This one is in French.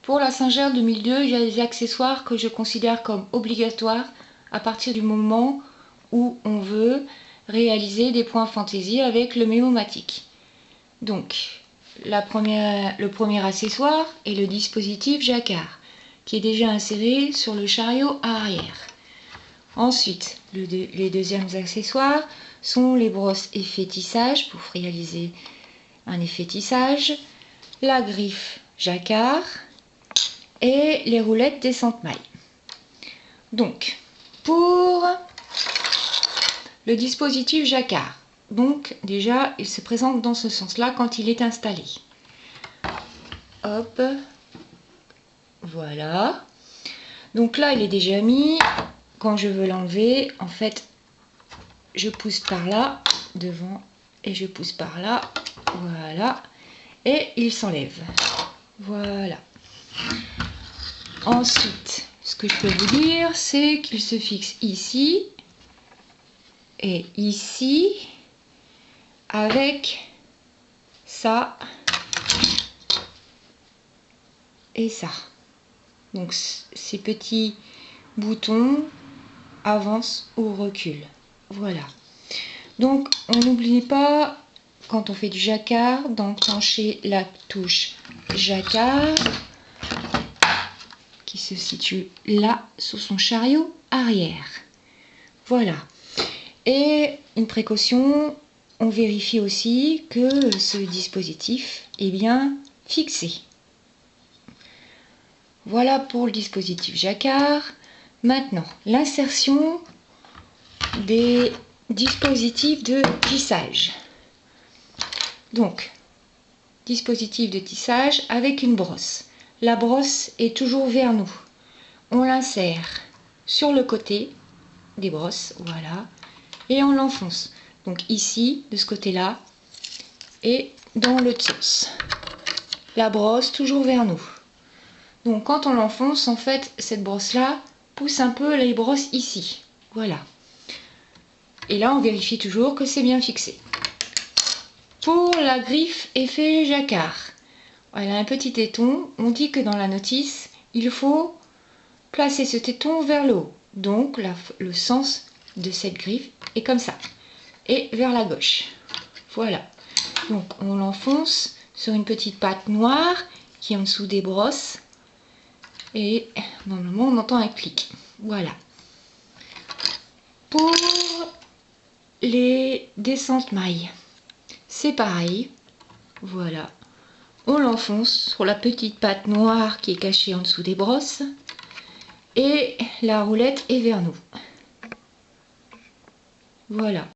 Pour la Saint-Gerd 2002, il y a des accessoires que je considère comme obligatoires à partir du moment où on veut réaliser des points fantaisie avec le Mémomatic. Donc, le premier accessoire est le dispositif jacquard, qui est déjà inséré sur le chariot arrière. Ensuite, les deuxièmes accessoires sont les brosses effet tissage pour réaliser un effet tissage, la griffe jacquard et les roulettes descente maille. Donc, pour le dispositif jacquard, donc déjà il se présente dans ce sens-là quand il est installé. Hop, voilà. Donc là il est déjà mis. Quand je veux l'enlever, en fait, je pousse par là devant et je pousse par là, voilà, et il s'enlève. Voilà. Ensuite, ce que je peux vous dire, c'est qu'il se fixe ici et ici avec ça et ça. Donc ces petits boutons avancent ou reculent. Voilà. Donc on n'oublie pas, quand on fait du jacquard, d'enclencher la touche jacquard qui se situe là sous son chariot arrière. Voilà. Et une précaution, on vérifie aussi que ce dispositif est bien fixé. Voilà pour le dispositif jacquard. Maintenant, l'insertion des dispositifs de tissage. Donc, dispositif de tissage avec une brosse. La brosse est toujours vers nous. On l'insère sur le côté des brosses, voilà, et on l'enfonce. Donc ici, de ce côté-là, et dans l'autre sens. La brosse toujours vers nous. Donc quand on l'enfonce, en fait, cette brosse-là pousse un peu les brosses ici. Voilà. Et là, on vérifie toujours que c'est bien fixé. Pour la griffe effet jacquard, elle a un petit téton. On dit que dans la notice, il faut placer ce téton vers le haut. Donc le sens de cette griffe est comme ça. Et vers la gauche. Voilà. Donc on l'enfonce sur une petite patte noire qui est en dessous des brosses. Et normalement on entend un clic. Voilà. Pour les descentes mailles, c'est pareil. Voilà. On l'enfonce sur la petite patte noire qui est cachée en dessous des brosses. Et la roulette est vers nous. Voilà.